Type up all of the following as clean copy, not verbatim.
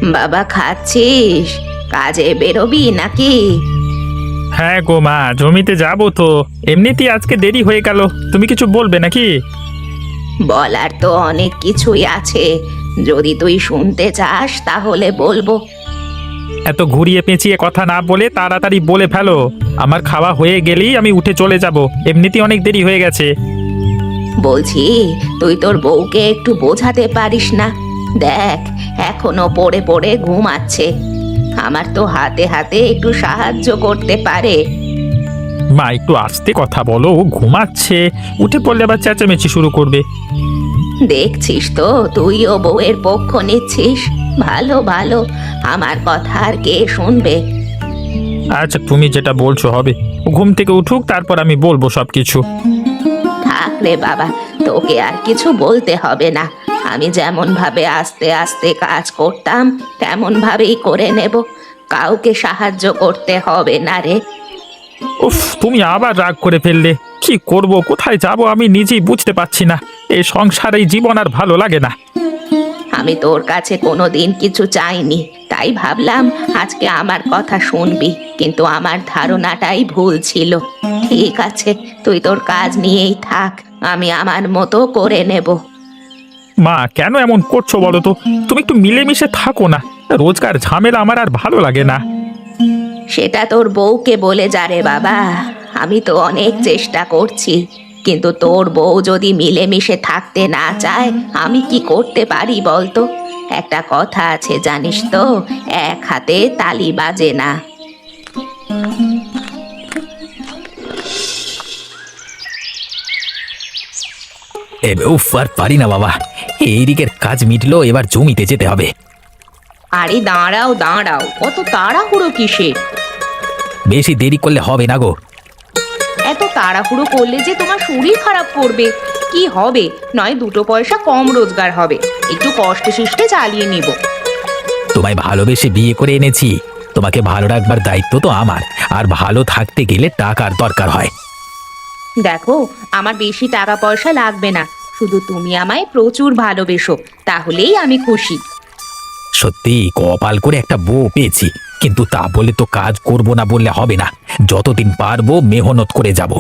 বাবা খাচ্ছিস? কাজে বেরোবি নাকি? হ্যাঁ গো মা, জমিতে যাবো তো। এমনিতেই আজকে দেরি হয়ে গেল। তুমি কিছু বলবে নাকি? বলার তো অনেক কিছুই আছে, যদি তুই শুনতে চাস তাহলে বলবো। এত ঘুরিয়ে পেঁচিয়ে কথা না বলে তাড়াতাড়ি বলে ফেলো। আমার খাওয়া হয়ে গেলেই আমি উঠে চলে যাব। এমনিতেই অনেক দেরি হয়ে গেছে। বলছি, তুই তোর বউকে একটু বোঝাতে পারিস না? দেখ, এখনো পড়ে পড়ে ঘুমাচ্ছে। আমার তো হাতে হাতে একটু সাহায্য করতে পারে। মা একটু আস্তে কথা বলো, ও ঘুমাচ্ছে। উঠে পড়লে আবার চেঁচামেচি শুরু করবে। দেখছিস তো, তুইও বউয়ের পক্ষ নিচ্ছিস। ভালো ভালো, আমার কথা আর কে শুনবে? আচ্ছা, তুমি যেটা বলছো হবে। ও ঘুম থেকে উঠুক, তারপর আমি বলবো সবকিছু। থাক রে বাবা, তোকে আর কিছু বলতে হবে না। আমি যেমন ভাবে আস্তে আস্তে কাজ করতাম তেমন ভাবেই করে নেব। কাউকে সাহায্য করতে হবে না রে। উফ, তুমি আবার রাগ করে ফেললে। কি করব, কোথায় যাব আমি নিজেই বুঝতে পারছি না। এই সংসার, এই জীবন আর ভালো লাগে না। আমি তোর কাছে কোনোদিন কিছু চাইনি, তাই ভাবলাম আজকে আমার কথা শুনবি, কিন্তু আমার ধারণাটাই ভুল ছিল। ঠিক আছে, তুই তোর কাজ নিয়েই থাক, আমি আমার মতো করে নেব। মা, কেন এমন করছো বলো তো? তুমি একটু মিলেমিশে থাকো না। রোজকার ঝামেলা আমার আর ভালো লাগে না। সেটা তোর বউকে বলে যা রে বাবা। আমি তো অনেক চেষ্টা করছি, কিন্তু তোর বউ যদি মিলেমিশে থাকতে না চায়, আমি কি করতে পারি বলতো? একটা কথা আছে জানিস তো, এক হাতে তালি বাজে না। উফ, আর পারি না বাবা। এই দিকের কাজ মিটলো, এবার জমিতে যেতে হবে। আরে দাঁড়াও দাঁড়াও, কত তাড়াহুড়ো কিসের? বেশি দেরি করলে হবে না গো। এত তাড়াহুড়ো করলে যে তোমার শরীর খারাপ করবে। কি হবে, নয় দুটো পয়সা কম রোজগার হবে, একটু কষ্টে শিষ্টে চালিয়ে নিব। তোমায় ভালোবেসে বিয়ে করে এনেছি। তোমাকে ভালো রাখবার দায়িত্ব তো আমার। আর ভালো থাকতে গেলে টাকার দরকার হয়। দেখো, আমার বেশি টাকা পয়সা লাগবে না, শুধু তুমি আমায় প্রচুর ভালোবেসো, তাহলেই আমি খুশি। সত্যি কপাল করে একটা বউ পেয়েছি। কিন্তু তা বলে তো কাজ করব না বললে হবে না। যতদিন পারবো মেহনত করে যাব।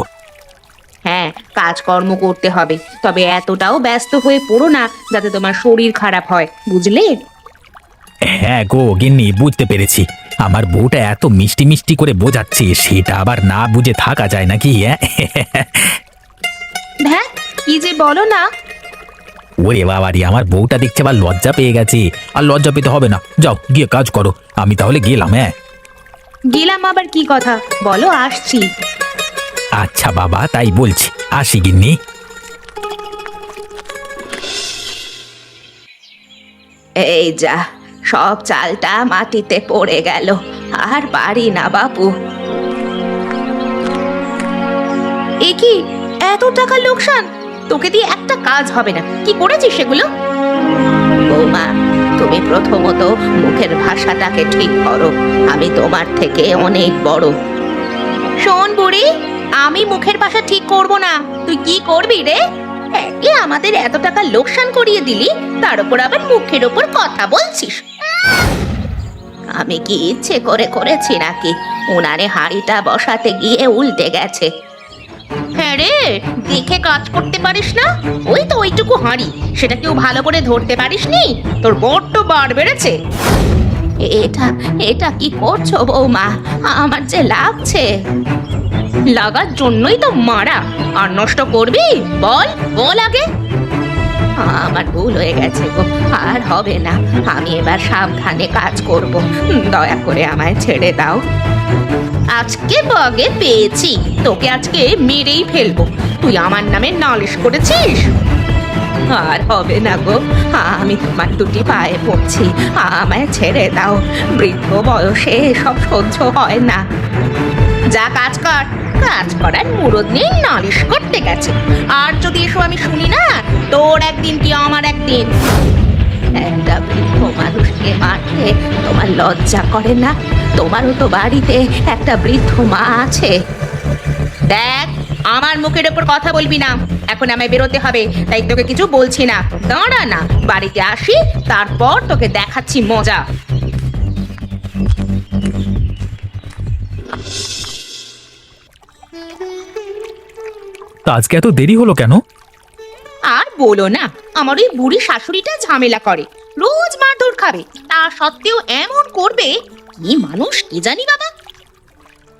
হ্যাঁ, কাজকর্ম করতে হবে, তবে এতটাও ব্যস্ত হয়ে পড়ো না যাতে তোমার শরীর খারাপ হয়, বুঝলে? হ্যাঁ গো গিন্নি, বুঝতে পেরেছি। আমার বউটা এত মিষ্টি মিষ্টি করে বোঝাচ্ছে, সেটা আবার না বুঝে থাকা যায় নাকি? হ্যাঁ, কি যে বলো না। ওরে বাবারি, আমার বউটা দেখছে আবার লজ্জা পেয়ে গেছে। আর লজ্জা পেতে হবে না, যাও গিয়ে কাজ করো। আমি তাহলে গেলাম। হ্যাঁ, গেলাম আবার কি কথা? বলো, আসছি। আচ্ছা বাবা, তাই বলছি। আসি গিন্নি। এই যা, সব চালটা মাটিতে পড়ে গেল, আর পারি না বাপু। এ কি, এত টাকা লোকসান? তোকে দিয়ে একটা কাজ হবে না, কি করেছিস সেগুলো? বৌমা, তুমি প্রথমত মুখের ভাষাটাকে ঠিক করো। আমি তোমার থেকে অনেক বড়। শোন বুড়ি, আমি মুখের ভাষা ঠিক করব না, তুই কি করবি রে? একে আমাদের এত টাকা লোকসান করিয়ে দিলি, তার উপর আবার মুখের উপর কথা বলছিস। আমি কি ইচ্ছে করে করেছি নাকি? উনানে হাঁড়িটা বসাতে গিয়ে উল্টে গেছে। হ্যাঁ রে, দেখে কাজ করতে পারিস না? ওই তো ওইটুকু হাঁড়ি, সেটা কেউ ভালো করে ধরতে পারিসনি? তোর বড্ড বার বেড়েছে। এটা এটা কি করছো বৌমা? আমার যে লাগছে। লাগার জন্যই তো মারা। আর নষ্ট করবি? বল বল আগে। আমার ভুল হয়ে গেছে গো, আর হবে না। আমি এবার সাবধানে কাজ করব, দয়া করে আমায় ছেড়ে দাও। আজকে বাগে পেয়েছি, তোকে আজকে মেরেই ফেলবো। তুই আমার নামে নালিশ করেছিস। আর হবে না গো, আমি তোমার দুটি পায়ে পড়ছি, আমায় ছেড়ে দাও। বৃদ্ধ বয়সে সব সহ্য হয় না। যা কাজ কর। কাজ করার মুরদ নেই, নালিশ করতে গেছে। আর যদি এসো আমি শুনি না, তোর একদিন কি আমার একদিন। একটা বৃদ্ধ মানুষকে মারতে তোমার লজ্জা করে না? তোমারও তো বাড়িতে একটা বৃদ্ধ মা আছে। দেখ, আমার মুখের ওপর কথা বলবি না। এখন আমায় বেরোতে হবে, তাই তোকে কিছু বলছি না। দাঁড়া না, বাড়িতে আসি, তারপর তোকে দেখাচ্ছি মজা। তা আজকে এত দেরি হলো কেন? আর বলো না, আমার ওই বুড়ি শাশুড়িটা ঝামেলা করে, রোজ মারধর খাবে, তা সত্ত্বেও এমন করবে। কি মানুষ কি জানি বাবা।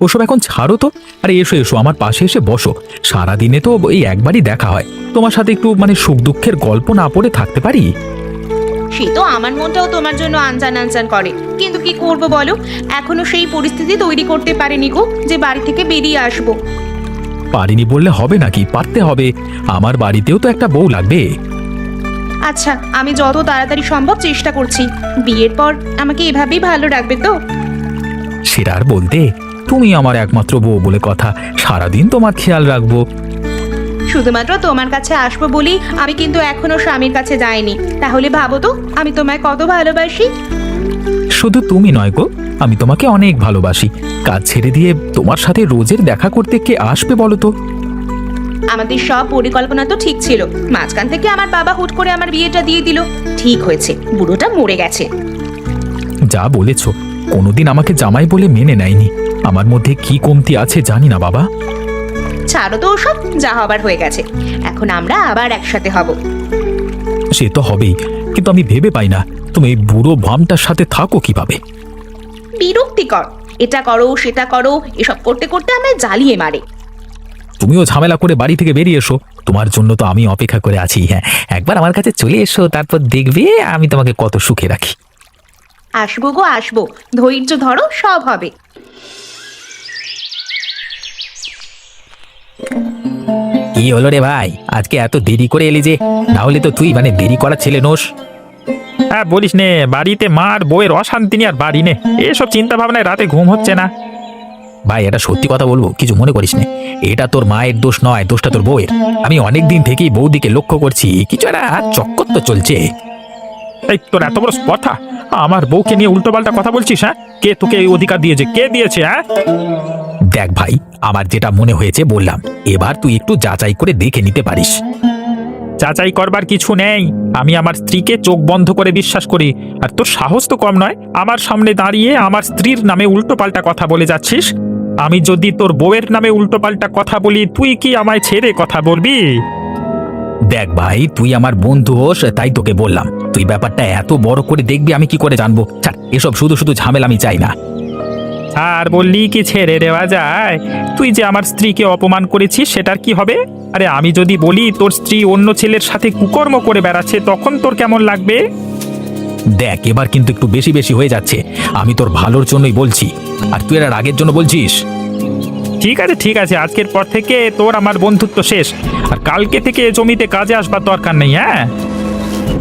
ওসব এখন ছাড়ো তো। আরে এসো এসো, আমার পাশে এসে বসো। সারাদিনে তো এই একবারই দেখা হয়, তোমার সাথে একটু সুখ দুঃখের গল্প না পড়ে থাকতে পারি? সে তো আমার মনটাও তোমার জন্য আনজান আনজান করে, কিন্তু কি করব বলো, এখনো সেই পরিস্থিতি তৈরি করতে পারিনি গো যে বাড়ি থেকে বেরিয়ে আসবো। পারিনি বললে হবে নাকি, পারতে হবে। আমার বাড়িতেও তো একটা বউ লাগবে। আচ্ছা, আমি যত তাড়াতাড়ি সম্ভব চেষ্টা করছি। বিয়ের পর আমাকে এভাবেই ভালো রাখবে তো? সেটা আর বলতে, তুমি আমার একমাত্র বউ বলে কথা, সারাদিন তোমার খেয়াল রাখবো। শুধুমাত্র তোমার কাছে আসবো বলি আমি কিন্তু এখনো স্বামীর কাছে যাইনি, তাহলে ভাবো তো আমি তোমায় কত ভালোবাসি। শুধু তুমি নয় গো, আমি তোমাকে অনেক ভালোবাসি। কাজ ছেড়ে দিয়ে তোমার সাথে রোজের দেখা করতে কে আসবে বলো তো? আমাদের সব পরিকল্পনা তো ঠিক ছিল, মাঝখান থেকে আমার বাবা হুট করে আমার বিয়েটা দিয়ে দিল। ঠিক হয়েছে, বুড়োটা মরে গেছে। যা বলেছ, কোনোদিন আমাকে জামাই বলে মেনে নেয়নি। আমার মধ্যে কি কমতি আছে জানি না বাবা। ছাড়ো তো ওসব, যা হবার হয়ে গেছে। এখন আমরা আবার একসাথে হব। সে তো হবেই, কিন্তু আমি ভেবে পাই না তুমি এই বুড়ো ভামটার সাথে থাকো কিভাবে। বিরক্তিকর, এটা করো সেটা করো, এসব করতে করতে আমায় জ্বালিয়ে মারে। তুমিও ঝামেলা করে বাড়ি থেকে বেরিয়ে এসো, তোমার জন্য তো আমি অপেক্ষা করে আছি। হ্যাঁ, একবার আমার কাছে চলে এসো, তারপর দেখবে আমি তোমাকে কত সুখে রাখি। আসবো গো আসবো, ধৈর্য ধরো, সব হবে। কি হলো রে ভাই, আজকে এত দেরি করে এলি যে? না হলে তো তুই দেরি করা ছেলে নোস। হ্যাঁ বলিস নে, বাড়িতে মার বউয়ের অশান্তি নিয়ে আর বাড়ি নে, এসব চিন্তা ভাবনায় রাতে ঘুম হচ্ছে না। ভাই, এটা সত্যি কথা বলবো, কিছু মনে করিস না। এটা তোর মায়ের দোষ নয়, দোষটা তোর বউয়ের। আমি অনেক দিন থেকেই বউদিকে লক্ষ্য করছি, কিছু একটা চক্কর তো চলছে। এই তোর এত বড় কথা, আমার বউকে নিয়ে উল্টোপাল্টা কথা বলছিস? হ্যাঁ, কে তোকে এই অধিকার দিয়েছে? কে দিয়েছে? হ্যাঁ দেখ ভাই, আমার যেটা মনে হয়েছে বললাম, এবার তুই একটু যাচাই করে দেখে নিতে পারিস। যাচাই করবার কিছু নেই, আমি আমার স্ত্রীকে চোখ বন্ধ করে বিশ্বাস করি। আর তোর সাহস তো কম নয়, আমার সামনে দাঁড়িয়ে আমার স্ত্রীর নামে উল্টোপাল্টা কথা বলে যাচ্ছিস। আমি যদি তোর বউয়ের নামে উল্টোপাল্টা কথা বলি, তুই কি আমায় ছেড়ে কথা বলবি? দেখ ভাই, তুই আমার বন্ধু হোস, তাই তোকে বললাম। তুই ব্যাপারটা এত বড় করে দেখবি আমি কি করে জানবো? ছাড়, এসব শুধু শুধু ঝামেলা আমি চাই না। আর বললি কি ছেড়ে দেওয়া যায়? তুই যে আমার স্ত্রীকে অপমান করেছিস, সেটার কি হবে? আরে আমি যদি বলি তোর স্ত্রী অন্য ছেলের সাথে কুকর্ম করে বেড়াচ্ছে, তখন তোর কেমন লাগবে? দেখ, এবার কিন্তু একটু বেশি বেশি হয়ে যাচ্ছে। আমি তোর ভালোর জন্যই বলছি, আর তুই এর রাগের জন্য বলছিস। ঠিক আছে ঠিক আছে, আজকের পর থেকে তোর আমার বন্ধুত্ব শেষ, আর কালকে থেকে জমিতে কাজে আসবার দরকার নেই। হ্যাঁ,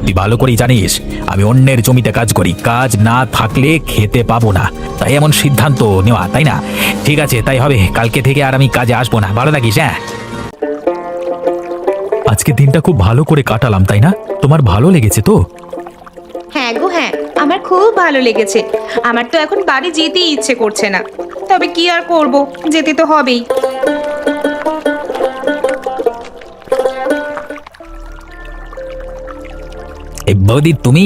তুই ভালো করেই জানিস আমি অন্যের জমিতে কাজ করি, কাজ না থাকলে খেতে পাবো না, তাই এমন সিদ্ধান্ত নেওয়া, তাই না? ঠিক আছে, তাই হবে, কালকে থেকে আর আমি কাজে আসবো না। ভালো থাকিস। হ্যাঁ, আজকে দিনটা খুব ভালো করে কাটালাম, তাই না? তোমার ভালো লেগেছে তো? হ্যাঁ গো হ্যাঁ, আমার খুব ভালো লেগেছে। আমার তো এখন বাড়ি যেতেই ইচ্ছে করছে না, তবে কি আর করব, যেতে তো হবেই। এই বৌদি, তুমি?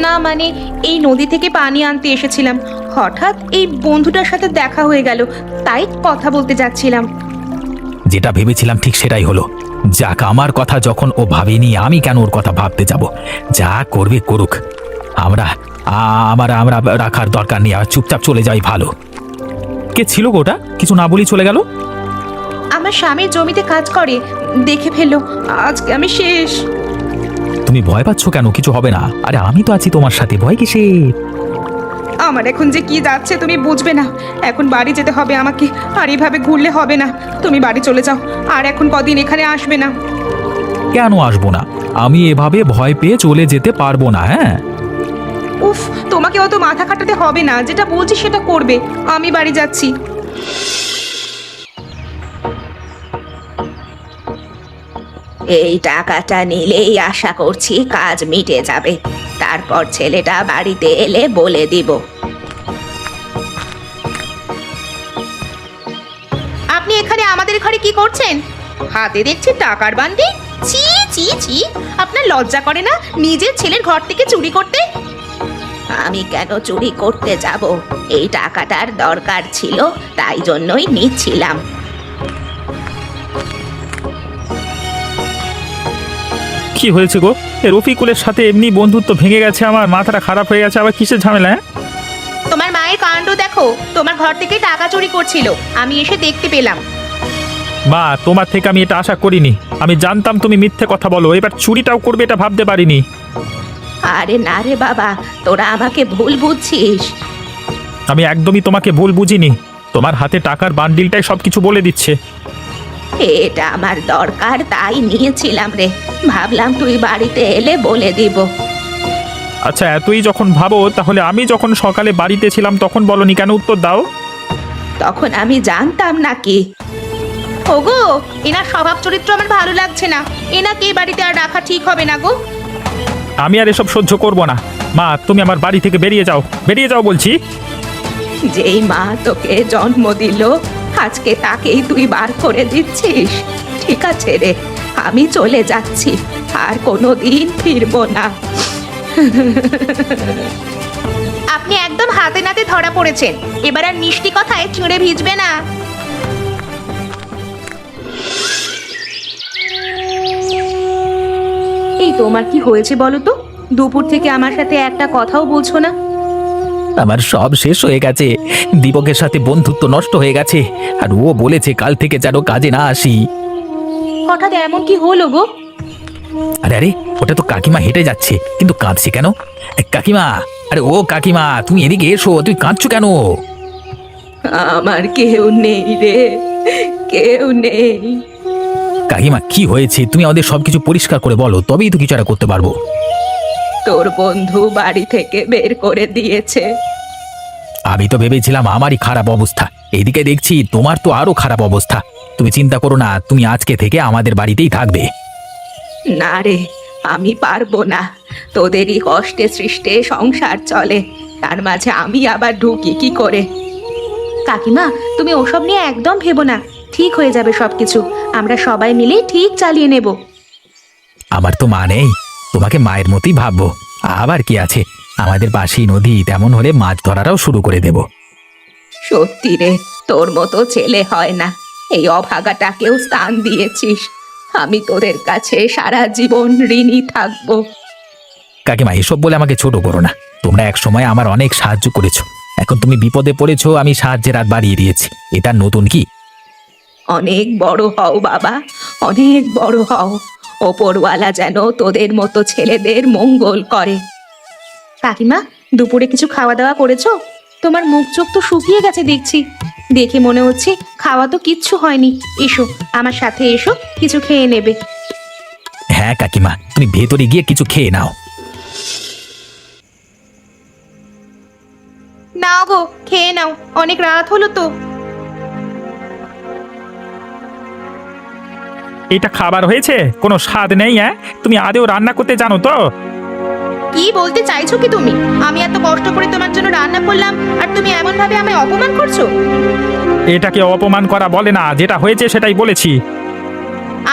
না মানে, এই নদী থেকে পানি আনতে এসেছিলাম, হঠাৎ এই বন্ধুটার সাথে দেখা হয়ে গেল, তাই কথা বলতে যাচ্ছিলাম। যেটা ভেবেছিলাম ঠিক সেটাই হলো। যাক, আমার কথা যখন ও ভাবেনি, আমি কেন ওর কথা ভাবতে যাব? যা করবে করুক, আমরা আমরা রাখার দরকার নেই, আর চুপচাপ চলে যাই ভালো। কে ছিল গোটা, কিছু না বলি চলে গেল? আমার স্বামীর জমিতে কাজ করে, দেখে ফেললো, আজকে আমি শেষ। তুমি ভয় পাচ্ছ কেন? কিছু হবে না। আরে আমি তো আছি তোমার সাথে, ভয় কিসের? আমার এখন যে কি যাচ্ছে তুমি বুঝবে না। এখন বাড়ি যেতে হবে আমাকে, আর এভাবে ঘুরলে হবে না। তুমি বাড়ি চলে যাও, আর এখন কদিন এখানে আসবে না। কেন আসবো না? আমি এভাবে ভয় পেয়ে চলে যেতে পারবো না। হ্যাঁ, উফ, তোমাকে অত মাথা খাটাতে হবে না, যেটা বলছি সেটা করবে। আমি বাড়ি যাচ্ছি। এই টাকাটা নিলেই আশা করছি কাজ মিটে যাবে, তারপর ছেলেটা বাড়িতে এলে বলে দিব। আপনি এখানে আমাদের ঘরে কি করছেন? হাতে দেখছি টাকার বান্ডি। ছি ছি ছি, আপনার লজ্জা করে না নিজের ছেলের ঘর থেকে চুরি করতে? আমি কেন চুরি করতে যাব? এই টাকাটার দরকার ছিল, তাই জন্যই নিচ্ছিলাম। কি হয়েছে গো? এ রফিকুলের সাথে এমনি বন্ধুত্ব ভেঙে গেছে, আমার মাথাটা খারাপ হয়ে গেছে, আবার কিসের ঝামেলা? হ্যাঁ? তোমার মায়ের কাণ্ড দেখো, তোমার ঘর থেকে টাকা চুরি করছিল, আমি এসে দেখতে পেলাম। মা, তোমার থেকে আমি এটা আশা করিনি। আমি জানতাম তুমি মিথ্যে কথা বলো, এবার চুরিটাও করবে এটা ভাবতে পারিনি। আরে না রে বাবা, তোরা আমাকে ভুল বুঝছিস। আমি একদমই তোমাকে ভুল বুঝিনি। তোমার হাতে টাকার বান্ডিলটাই সবকিছু বলে দিচ্ছে। এটা আমার দরকার তাই নিয়েছিলাম রে, ভাবলাম তুই বাড়িতে এলে বলে দিব। আচ্ছা, এতই যখন ভাবো তাহলে আমি যখন সকালে বাড়িতে ছিলাম তখন বলনি কেন? উত্তর দাও। তখন আমি জানতাম নাকি? ওগো, এনার স্বভাব চরিত্র আমার ভালো লাগছে না, এনাকে এই বাড়িতে আর রাখা ঠিক হবে না গো। আমি আর এসব সহ্য করব না। মা, তুমি আমার বাড়ি থেকে বেরিয়ে যাও, বেরিয়ে যাও বলছি। যেই মা তোকে জন্ম দিল আজকে তাকেই তুই বার করে দিচ্ছিস? ঠিক আছে রে, আমি চলে যাচ্ছি, আর কোনোদিন ফিরবো না। আপনি একদম হাতে নাতে ধরা পড়েছেন, এবার আর মিষ্টি কথায় চুঁড়ে ভিজবে না। এই তোমার কি হয়েছে বলো তো? দুপুর থেকে আমার সাথে একটা কথাও বলছো না। আমার সব শেষ হয়ে গেছে। দীপকের সাথে বন্ধুত্ব নষ্ট হয়ে গেছে, আর ও বলেছে কাল থেকে যেন কাজে না আসি। হঠাৎ এমন কি হলো গো? আরে আরে, ওটা তো কাকিমা হেঁটে যাচ্ছে, কিন্তু কাঁদছে কেন? কাকিমা, আরে ও কাকিমা, তুমি এদিকে এসো, তুই কাঁদছো কেন? আমার কেউ নেই রে, কেউ নেই। কাকিমা, কি হয়েছে? তুমি আমাদের সবকিছু পরিষ্কার করে বলো, তবেই তো কিছু একটা করতে পারবো। তোর বন্ধু বাড়ি থেকে বের করে দিয়েছে। আমি তো ভেবেছিলাম আমারই খারাপ অবস্থা, এদিকে দেখছি তোমার তো আরো খারাপ অবস্থা। তুমি চিন্তা করো না, তুমি আজকে থেকে আমাদের বাড়িতেই থাকবে। না রে, আমি পারবো না, তোদেরই কষ্টে সৃষ্টে সংসার চলে, তার মাঝে আমি আবার ঢুকি কি করে? কাকিমা, তুমি ওসব নিয়ে একদম ভেবো না, ঠিক হয়ে যাবে সবকিছু, আমরা সবাই মিলে ঠিক চালিয়ে নেব। আমার তো মা নেই, তোমাকে মায়ের মতোই ভাববো। আবার কি আছে, আমাদের পাশেই নদী, তেমন হলে মাছ ধরাটাও শুরু করে দেব। সত্যি রে, তোর মতো ছেলে হয় না, এই অভাগাটাকেও স্থান দিয়েছিস, আমি তোদের কাছে সারা জীবন ঋণী থাকবো। কাকিমা, এসব বলে আমাকে ছোট করো না। তোমরা এক সময় আমার অনেক সাহায্য করেছো, এখন তুমি বিপদে পড়েছো, আমি সাহায্যের হাত বাড়িয়ে দিয়েছি, এটা নতুন কি? অনেক বড় হও বাবা, অনেক বড় হও, ওপরওয়ালা যেন তোদের মতো ছেলেদের মঙ্গল করে। কাকিমা, দুপুরে কিছু খাওয়া দাওয়া করেছো? তোমার মুখ চোখ তো শুকিয়ে গেছে দেখছি, দেখে মনে হচ্ছে খাওয়া তো কিচ্ছু হয়নি। এসো আমার সাথে এসো, কিছু খেয়ে নেবে। হ্যাঁ কাকিমা, তুমি ভেতরে গিয়ে কিছু খেয়ে নাও। নাও গো, খেয়ে নাও, অনেক রাত হলো তো। এটা খাবার হয়েছে? কোনো স্বাদ নেই? হ্যাঁ, তুমি আদেও রান্না করতে জানো তো? কি বলতে চাইছো কি তুমি? আমি এত কষ্ট করে তোমার জন্য রান্না করলাম আর তুমি এমন ভাবে আমায় অপমান করছো? এটাকে অপমান করা বলে না, যেটা হয়েছে সেটাই বলেছি।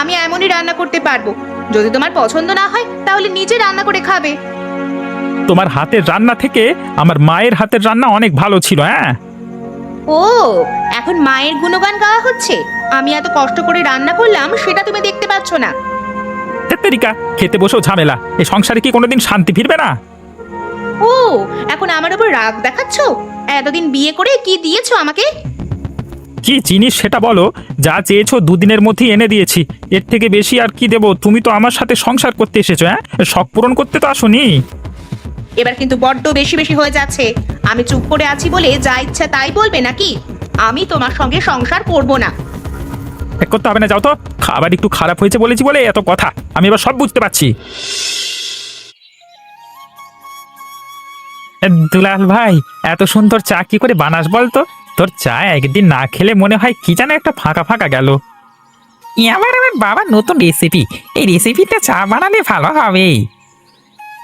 আমি এমনই রান্না করতে পারবো, যদি তোমার পছন্দ না হয় তাহলে নিজে রান্না করে খাবে। তোমার হাতের রান্না থেকে আমার মায়ের হাতের রান্না অনেক ভালো ছিল। হ্যাঁ, ও, এখন মায়ের গুণগান গাওয়া হচ্ছে? আমি এত কষ্ট করে রান্না করলাম সেটা তুমি দেখতে পাচ্ছ না? তেরিকা, খেতে বসেও ঝামেলা, এই সংসারে কি কোনোদিন শান্তি ফিরবে না? ও, এখন আমার উপর রাগ দেখাচ্ছো? এতদিন বিয়ে করে কি দিয়েছো আমাকে? কি জিনিস সেটা বলো। যা চেয়েছো দুদিনের মধ্যেই এনে দিয়েছি, এর থেকে বেশি আর কি দেবো? তুমি তো আমার সাথে সংসার করতে এসেছো, হ্যাঁ, শখ পূরণ করতে তো আসোনি। এবার কিন্তু বড্ড বেশি বেশি হয়ে যাচ্ছে। আমি চুপ করে আছি বলে যা ইচ্ছা তাই বলবে নাকি? আমি তোমার সঙ্গে সংসার করব না। এক করতে হবে না, যাও তো। খাবার একটু খারাপ হয়েছে বলেছি বলে এত কথা, আমি এবার সব বুঝতে পারছি। দুলাল ভাই, এত সুন্দর চা কি করে বানাস বলতো? তোর চা একদিন না খেলে মনে হয় কি যেন একটা ফাঁকা ফাঁকা গেল। আমার আমার বাবার নতুন রেসিপি, এই রেসিপিতে চা বানালে ভালো হবে।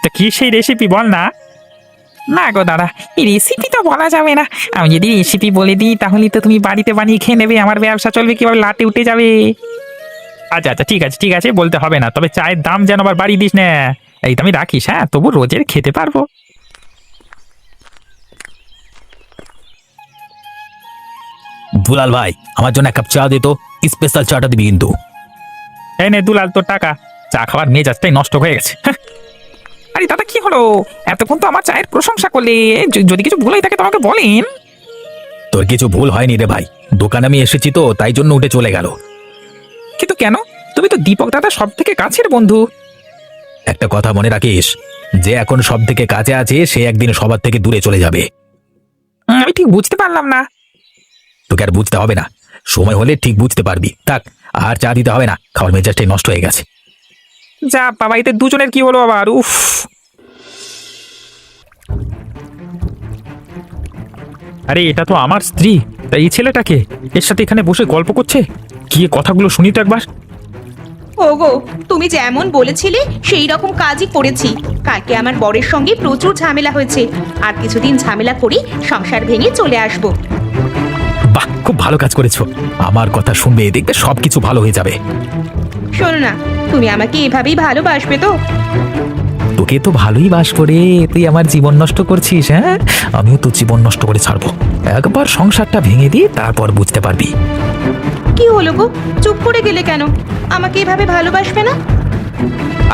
তা কি সেই রেসিপি বল না? না গো দাদা, এই রেসিপি তো বলা যাবে না। আমি যদি রেসিপি বলে দিই তাহলে তো তুমি বাড়িতে বানিয়ে খেয়ে নেবে, আমার ব্যবসা চলবে কিভাবে, লাটে উঠে যাবে। আচ্ছা আচ্ছা, ঠিক আছে ঠিক আছে, বলতে হবে না, তবে চায়ের দাম যেন আবার বাড়িয়ে দিস না। এই তো আমি রাখিস, হ্যাঁ, তবু রোজের খেতে পারবো। দুলাল ভাই, আমার জন্য এক কাপ চা দে তো, স্পেশাল চাটা দিবি কিন্তু। এই নে দুলাল, তোর টাকা। চা খাওয়ার মেজাজটাই নষ্ট হয়ে গেছে। হ্যাঁ, আরে দাদা কি হলো? এতক্ষণ তো আমার চায়ের প্রশংসা করলে, যদি কিছু ভুল হয়ে থাকে তোমাকে বলেন। তোর কিছু ভুল হয়নি রে ভাই, দোকানে আমি এসেছি তো তাই জন্য উঠে চলে গেল। কিন্তু কেন? তুমি তো দীপক দাদা সব থেকে কাছের বন্ধু। একটা কথা মনে রাখিস, যে এখন সব থেকে কাছে আছে সে একদিন সবার থেকে দূরে চলে যাবে। আমি ঠিক বুঝতে পারলাম না। তোকে আর বুঝতে হবে না, সময় হলে ঠিক বুঝতে পারবি। থাক, আর চা দিতে হবে না, খাওয়ার মেজাজটাই নষ্ট হয়ে গেছে। যা বাবা, এতে দুজনের কি হলো আবার? উফ। আরে এটা তো আমার স্ত্রী, তাই এই ছেলেটাকে এর সাথে এখানে বসে গল্প করছে। কি এ কথাগুলো শুনি তো একবার। ওগো, তুমি যেমন বলেছিলে সেই রকম কাজই করেছি। কালকে আমার বরের সঙ্গে প্রচুর ঝামেলা হয়েছে, আর কিছুদিন ঝামেলা করি সংসার ভেঙে চলে আসবো। বাহ, খুব ভালো কাজ করেছো। আমার কথা শুনবে, দেখবে সবকিছু ভালো হয়ে যাবে। শোনো না, তুমি আমাকে এভাবেই ভালোবাসবে তো? তোকে তো ভালোই বাস করে, তুই আমার জীবন নষ্ট করছিস। হ্যাঁ, আমিও তো জীবন নষ্ট করে ছাড়বো। একবার সংসারটা ভেঙে দি, তারপর বুঝতে পারবি। কি হলো গো, চুপ করে গেলে কেন? আমাকে এভাবে ভালোবাসবে না?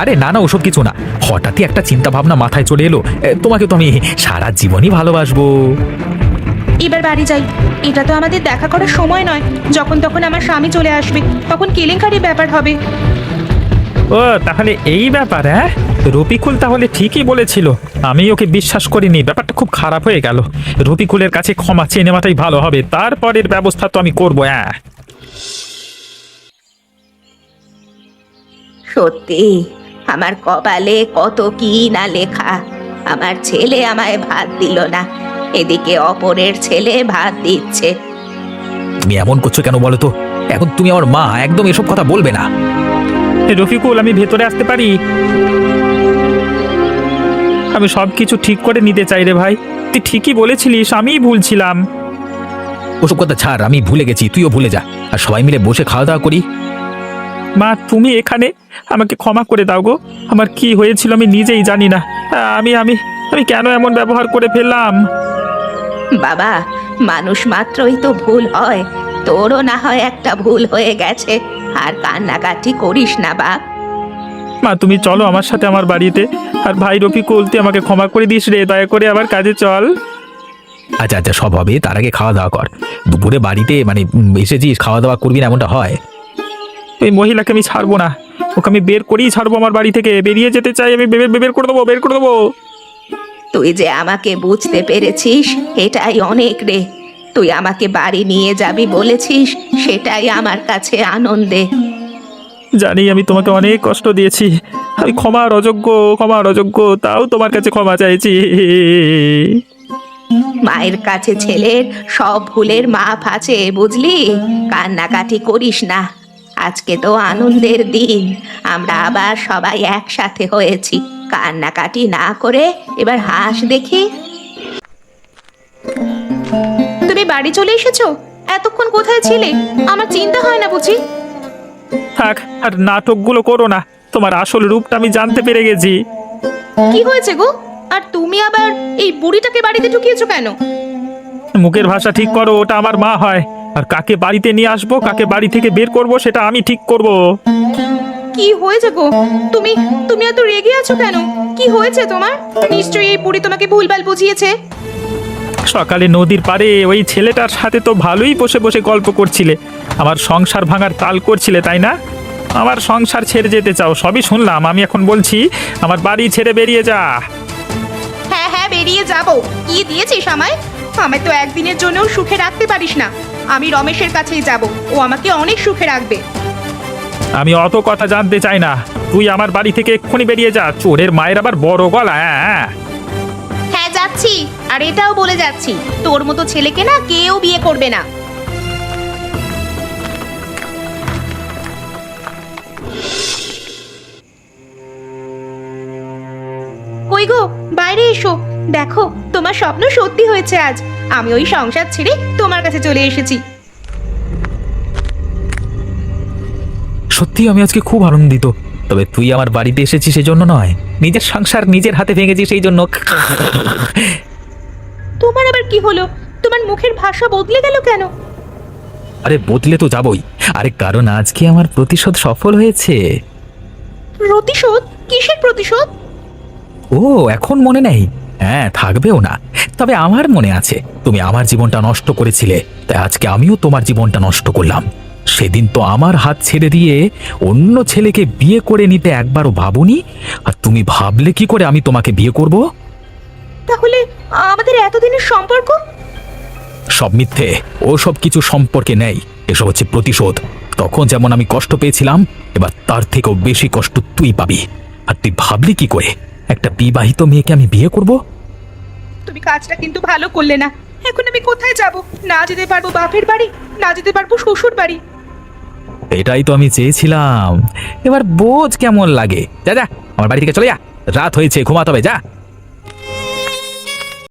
আরে না না, ওসব কিছু না, হঠাৎই একটা চিন্তা ভাবনা মাথায় চলে এলো। তোমাকে তো আমি সারা জীবনই ভালোবাসবো। এবার বাড়ি যাই। এটা তো আমাদের দেখা করার সময় নয়। যখন তখন আমার স্বামী চলে আসবে, তখন কেলেঙ্কারির ব্যাপার হবে। ও তাহলে এই ব্যাপার। হ্যাঁ, রফিকুল তাহলে ঠিকই বলেছিল, আমি ওকে বিশ্বাস করিনি। ব্যাপারটা খুব খারাপ হয়ে গেল। রফিকুলের কাছে ক্ষমা চেয়ে নেওয়াটাই ভালো হবে, তারপরের ব্যবস্থা তো আমি করবো। হ্যাঁ, সত্যি আমার কপালে কত কি না লেখা। আমার ছেলে আমায় ভাত দিল না, এদিকে অপরের ছেলে ভাত দিচ্ছে। তুমি এমন করছো কেন বলো তো? এখন তুমি আমার মা, একদম এসব কথা বলবে না। রফিকুল আমি ভেতরে আসতে পারি? আমি সব কিছু ঠিক করে নিতে চাই রে ভাই। তুই ঠিকই বলেছিলিস, আমিই ভুল ছিলাম। ওসব কথা ছাড়, আমি ভুলে গেছি, তুইও ভুলে যা, আর সবাই মিলে বসে খাওয়া দাওয়া করি। মা তুমি এখানে, আমাকে ক্ষমা করে দাও গো। আমার কি হয়েছিল আমি নিজেই জানি না। আমি আমি আমি কেন এমন ব্যবহার করে ফেললাম? বাবা, মানুষ মাত্রই তো ভুল হয়। তোরও না হয় একটা ভুল হয়ে গেছে, আর কান্নাকাটি করিস না বাপ। মা তুমি চলো আমার সাথে আমার বাড়িতে। আর ভাই রফিকুল, তুই আমাকে ক্ষমা করে দিস রে, দয়া করে আবার কাজে চল। আচ্ছা আচ্ছা, সব হবে, তার আগে খাওয়া দাওয়া কর। দুপুরে বাড়িতে মানে এসেছিস, খাওয়া দাওয়া করবি না এমনটা হয়? ওই মহিলাকে আমি ছাড়বো না, ওকে আমি বের করেই ছাড়বো আমার বাড়ি থেকে। বেরিয়ে যেতে চাই আমি, বের করে দেবো, বের করে দেবো। তুই যে আমাকে বুঝতে পেরেছিস এটাই অনেক রে। তুই আমাকে বাড়ি নিয়ে যাবি বলেছিস, সেটাই আমার কাছে আনন্দে। জানি আমি তোমাকে অনেক কষ্ট দিয়েছি, আমি ক্ষমার অযোগ্য, তাও তোমার কাছে ক্ষমা চাইছি। মায়ের কাছে ছেলের সব ভুলের মাপ আছে, বুঝলি? কান্নাকাটি করিস না। আজকে তো আনন্দের দিন, আমরা আবার সবাই একসাথে হয়েছি। কান্নাকাটি না করে এবার হাস দেখি। তুমি বাড়ি চলে এসেছো? এতক্ষণ কোথায় ছিলে? আমার চিন্তা হয় না বুঝি? থাক, আর নাটকগুলো করো না, তোমার আসল রূপটা আমি জানতে পেরে গেছি। কি হয়েছে গো? আর তুমি আবার এই বুড়িটাকে বাড়িতে ঢুকিয়েছো কেন? মুখের ভাষা ঠিক করো, ওটা আমার মা হয়। আর কাকে বাড়িতে নিয়ে আসবো, কাকে বাড়ি থেকে বের করব, সেটা আমি ঠিক করব। কি হয়েছে গো? তুমি তুমি এত রেগে আছো কেন? কি হয়েছে তোমার? নিশ্চয়ই এই বুড়ি তোমাকে ভুলভাল বুঝিয়েছে। সকালে নদীর পাড়ে ওই ছেলেটার সাথে তো ভালোই বসে বসে গল্প করছিলে, আমার সংসার ভাঙার তাল করছিলে, তাই না? আমার সংসার ছেড়ে যেতে চাও, সবই শুনলাম। আমি এখন বলছি আমার বাড়ি ছেড়ে বেরিয়ে যা। হ্যাঁ হ্যাঁ, বেরিয়ে যাব। কি দিয়েছিস আমায়? আমায় তো একদিনের জন্যও সুখে রাখতে পারিস না। আমি রমেশের কাছেই যাব, ও আমাকে অনেক সুখে রাখবে। আমি অত কথা জানতে চাই না, তুই আমার বাড়ি থেকে এক্ষুনি বেরিয়ে যা। চোরের মায়ের আবার বড় গলা। হ্যাঁ হ্যাঁ যাচ্ছি, আর এটাও বলে যাচ্ছি, তোর মতো ছেলেকে না কেউ বিয়ে করবে না। কই গো, বাইরে এসো। দেখো, তোমার স্বপ্ন সত্যি হয়েছে আজ। আমি ওই সংসার ছেড়ে তোমার কাছে চলে এসেছি। সত্যি আমি আজকে খুব আনন্দিত। তবে তুই আমার বাড়িতে এসেছিস সেজন্য নয়, নিজের সংসার নিজের হাতে ভেঙেছিস সেই জন্য। তোমার আবার কি হলো? তোমার মুখের ভাষা বদলে গেল কেন? আরে বদলে তো যাবই, আরে কারণ আজকে আমার প্রতিশোধ সফল হয়েছে। প্রতিশোধ? কিসের প্রতিশোধ? ও এখন মনে নেই? হ্যাঁ, থাকবেও না। তবে আমার মনে আছে, তুমি আমার জীবনটা নষ্ট করেছিলে, তাই আজকে আমিও তোমার জীবনটা নষ্ট করলাম। সেদিন তো আমার হাত ছেড়ে দিয়ে অন্য ছেলেকে বিয়ে করে নিতে একবারও ভাবুনি, আর তুমি ভাবলে কি করে আমি তোমাকে বিয়ে করব? তাহলে আমাদের এতদিনের সম্পর্ক? সব মিথ্যে, ও সব কিছু সম্পর্কে নেই। এসব হচ্ছে প্রতিশোধ। তখন যেমন আমি কষ্ট পেয়েছিলাম, এবার তার থেকেও বেশি কষ্ট তুই পাবি। আর তুই ভাবলি কি করে একটা বিবাহিত মেয়েকে আমি বিয়ে করব? তুমি কাজটা কিন্তু ভালো করলে না। এখন আমি কোথায় যাব? না যেতে পারবো বাপের বাড়ি, না যেতে পারবো শ্বশুর বাড়ি। এটাই তো আমি চেয়েছিলাম। এবার বোঝ কেমন লাগে। যা যা, আমার বাড়ি থেকে চলে যা, রাত হয়েছে, ঘুমাতে হবে, যা।